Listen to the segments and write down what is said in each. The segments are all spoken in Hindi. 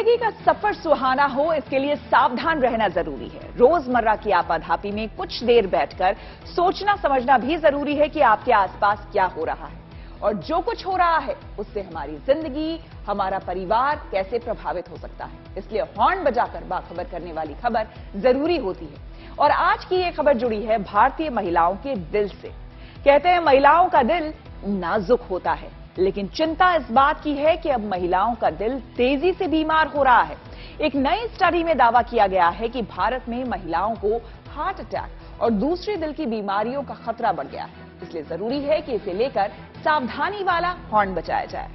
जिंदगी का सफर सुहाना हो, इसके लिए सावधान रहना जरूरी है। रोजमर्रा की आपाधापी में कुछ देर बैठकर सोचना समझना भी जरूरी है कि आपके आसपास क्या हो रहा है और जो कुछ हो रहा है उससे हमारी जिंदगी, हमारा परिवार कैसे प्रभावित हो सकता है। इसलिए हॉर्न बजाकर बाखबर करने वाली खबर जरूरी होती है। और आज की ये खबर जुड़ी है भारतीय महिलाओं के दिल से। कहते हैं महिलाओं का दिल नाजुक होता है, लेकिन चिंता इस बात की है कि अब महिलाओं का दिल तेजी से बीमार हो रहा है। एक नई स्टडी में दावा किया गया है कि भारत में महिलाओं को हार्ट अटैक और दूसरी दिल की बीमारियों का खतरा बढ़ गया है। इसलिए जरूरी है कि इसे लेकर सावधानी वाला हॉर्न बजाया जाए।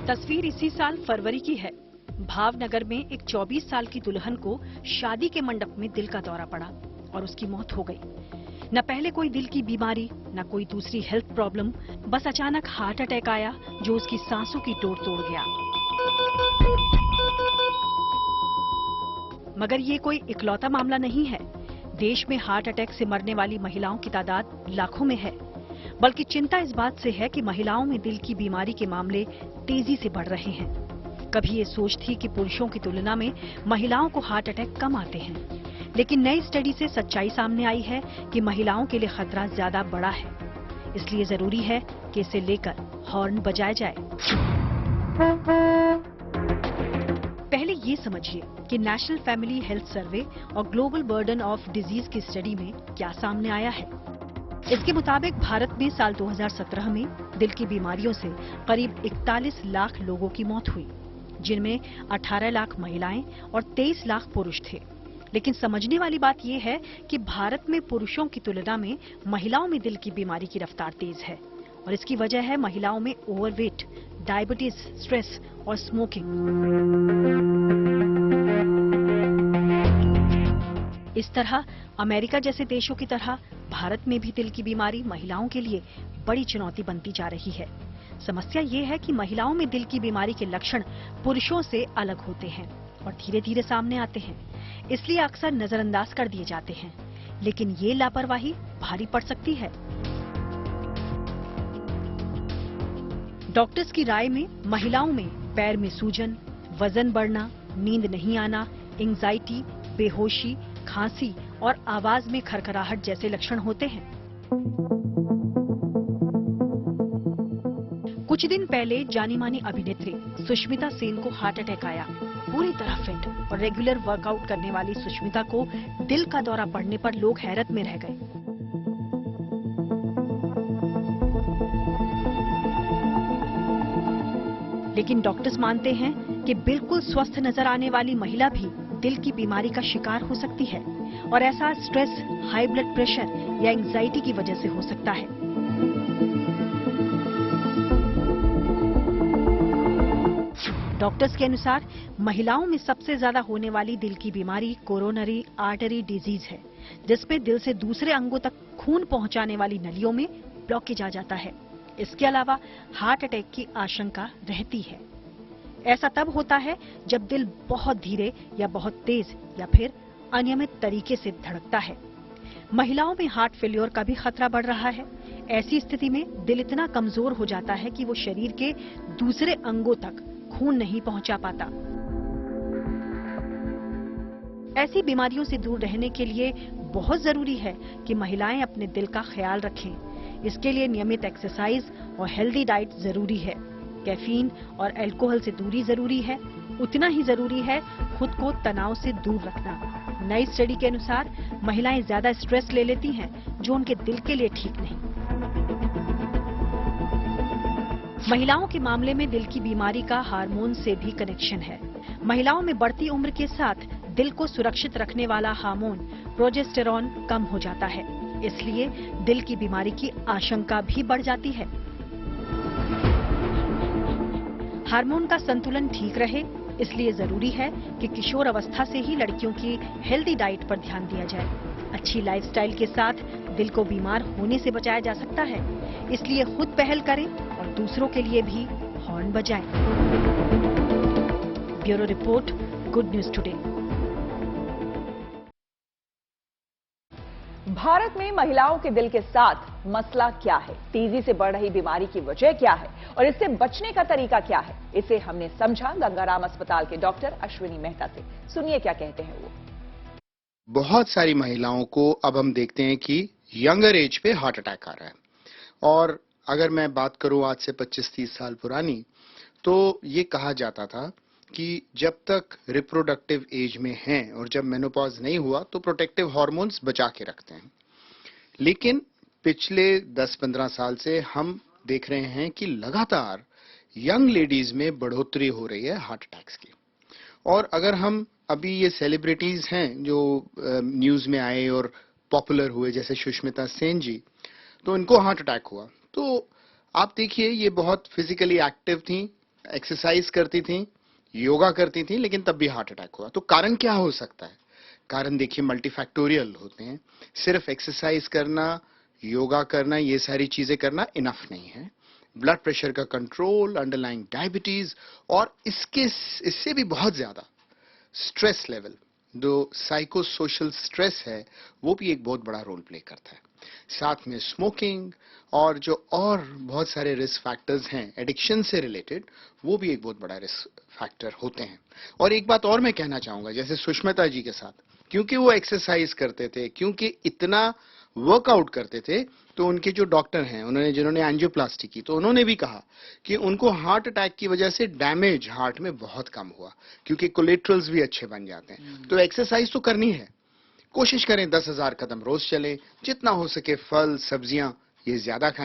तस्वीर इसी साल फरवरी की है। भावनगर में एक 24 साल की दुल्हन को शादी के मंडप में दिल का दौरा पड़ा और उसकी मौत हो गई। न पहले कोई दिल की बीमारी, न कोई दूसरी हेल्थ प्रॉब्लम, बस अचानक हार्ट अटैक आया जो उसकी सांसों की टोर तोड़ गया। मगर ये कोई इकलौता मामला नहीं है। देश में हार्ट अटैक से मरने वाली महिलाओं की तादाद लाखों में है। बल्कि चिंता इस बात से है कि महिलाओं में दिल की बीमारी के मामले तेजी से बढ़ रहे हैं। कभी ये सोच थी कि पुरुषों की तुलना में महिलाओं को हार्ट अटैक कम आते हैं, लेकिन नई स्टडी से सच्चाई सामने आई है कि महिलाओं के लिए खतरा ज्यादा बड़ा है। इसलिए जरूरी है कि इसे लेकर हॉर्न बजाया जाए। पहले ये समझिए कि नेशनल फैमिली हेल्थ सर्वे और ग्लोबल बर्डन ऑफ डिजीज की स्टडी में क्या सामने आया है। इसके मुताबिक भारत में साल 2017 में दिल की बीमारियों से करीब 41 लाख लोगों की मौत हुई, जिनमें 18 लाख महिलाएं और 23 लाख पुरुष थे। लेकिन समझने वाली बात यह है कि भारत में पुरुषों की तुलना में महिलाओं में दिल की बीमारी की रफ्तार तेज है और इसकी वजह है महिलाओं में ओवरवेट, डायबिटीज, स्ट्रेस और स्मोकिंग। इस तरह अमेरिका जैसे देशों की तरह भारत में भी दिल की बीमारी महिलाओं के लिए बड़ी चुनौती बनती जा रही है। समस्या ये है कि महिलाओं में दिल की बीमारी के लक्षण पुरुषों से अलग होते हैं और धीरे धीरे सामने आते हैं, इसलिए अक्सर नजरअंदाज कर दिए जाते हैं। लेकिन ये लापरवाही भारी पड़ सकती है। डॉक्टर्स की राय में महिलाओं में पैर में सूजन, वजन बढ़ना, नींद नहीं आना, एंजाइटी, बेहोशी, खांसी और आवाज में खरखराहट जैसे लक्षण होते हैं। कुछ दिन पहले जानी मानी अभिनेत्री सुष्मिता सेन को हार्ट अटैक आया। पूरी तरह फिट और रेगुलर वर्कआउट करने वाली सुष्मिता को दिल का दौरा पड़ने पर लोग हैरत में रह गए। लेकिन डॉक्टर्स मानते हैं कि बिल्कुल स्वस्थ नजर आने वाली महिला भी दिल की बीमारी का शिकार हो सकती है और ऐसा स्ट्रेस, हाई ब्लड प्रेशर या एंजाइटी की वजह से हो सकता है। डॉक्टर्स के अनुसार महिलाओं में सबसे ज्यादा होने वाली दिल की बीमारी कोरोनरी आर्टरी डिजीज है, जिसमें दिल से दूसरे अंगों तक खून पहुंचाने वाली नलियों में ब्लॉकेज आ जाता है। इसके अलावा हार्ट अटैक की आशंका रहती है। ऐसा तब होता है जब दिल बहुत धीरे या बहुत तेज या फिर अनियमित तरीके से धड़कता है। महिलाओं में हार्ट फेल्योर का भी खतरा बढ़ रहा है। ऐसी स्थिति में दिल इतना कमजोर हो जाता है कि वो शरीर के दूसरे अंगों तक खून नहीं पहुंचा पाता। ऐसी बीमारियों से दूर रहने के लिए बहुत जरूरी है कि महिलाएं अपने दिल का ख्याल रखें। इसके लिए नियमित एक्सरसाइज और हेल्दी डाइट जरूरी है। कैफीन और अल्कोहल से दूरी जरूरी है। उतना ही जरूरी है खुद को तनाव से दूर रखना। नई स्टडी के अनुसार महिलाएं ज्यादा स्ट्रेस ले लेती हैं, जो उनके दिल के लिए ठीक नहीं। महिलाओं के मामले में दिल की बीमारी का हार्मोन से भी कनेक्शन है। महिलाओं में बढ़ती उम्र के साथ दिल को सुरक्षित रखने वाला हार्मोन प्रोजेस्टेरॉन कम हो जाता है, इसलिए दिल की बीमारी की आशंका भी बढ़ जाती है। हार्मोन का संतुलन ठीक रहे, इसलिए जरूरी है कि किशोर अवस्था से ही लड़कियों की हेल्दी डाइट पर ध्यान दिया जाए। अच्छी लाइफस्टाइल के साथ दिल को बीमार होने से बचाया जा सकता है। इसलिए खुद पहल करें और दूसरों के लिए भी हॉर्न बजाएं। Bureau report, good news today. Bharat में महिलाओं के दिल के साथ मसला क्या है? तेजी से बढ़ रही बीमारी की वजह क्या है और इससे बचने का तरीका क्या है? इसे हमने समझा गंगाराम अस्पताल के डॉक्टर अश्विनी मेहता से। सुनिए क्या कहते हैं वो। बहुत सारी महिलाओं को अब हम देखते हैं कि यंगर एज पे हार्ट अटैक आ रहा है। और अगर मैं बात करूं आज से 25-30 साल पुरानी, तो ये कहा जाता था कि जब तक रिप्रोडक्टिव एज में हैं और जब मेनोपॉज नहीं हुआ तो प्रोटेक्टिव हार्मोन्स बचा के रखते हैं। लेकिन पिछले 10-15 साल से हम देख रहे हैं कि लगातार यंग लेडीज में बढ़ोतरी हो रही है हार्ट अटैक्स की। और अगर हम अभी ये सेलिब्रिटीज हैं जो न्यूज में आए और पॉपुलर हुए, जैसे सुष्मिता सेन जी, तो इनको हार्ट अटैक हुआ। तो आप देखिए ये बहुत फिजिकली एक्टिव थी, एक्सरसाइज करती थी, योगा करती थी, लेकिन तब भी हार्ट अटैक हुआ। तो कारण क्या हो सकता है? कारण देखिए मल्टीफैक्टोरियल होते हैं। सिर्फ एक्सरसाइज करना, योगा करना, ये सारी चीजें करना इनफ नहीं है। ब्लड प्रेशर का कंट्रोल, अंडरलाइंग डायबिटीज और इससे भी बहुत ज्यादा स्ट्रेस लेवल, जो साइको सोशल स्ट्रेस है, वो भी एक बहुत बड़ा रोल प्ले करता है। साथ में स्मोकिंग और जो और बहुत सारे रिस्क फैक्टर्स हैं एडिक्शन से रिलेटेड, वो भी एक बहुत बड़ा रिस्क फैक्टर होते हैं। और एक बात और मैं कहना चाहूंगा, जैसे सुष्मिता जी के साथ, क्योंकि वो एक्सरसाइज करते थे, क्योंकि इतना वर्कआउट करते थे, तो उनके जो डॉक्टर हैं, जिन्होंने एंजियोप्लास्टी की, तो उन्होंने भी कहा कि उनको हार्ट अटैक की वजह से डैमेज हार्ट में बहुत कम हुआ, क्योंकि कोलेट्रल्स भी अच्छे बन जाते हैं। तो एक्सरसाइज तो करनी है, कोशिश करें 10,000 कदम रोज चलें, जितना हो सके फल सब्जियां ये ज्यादा खाएं।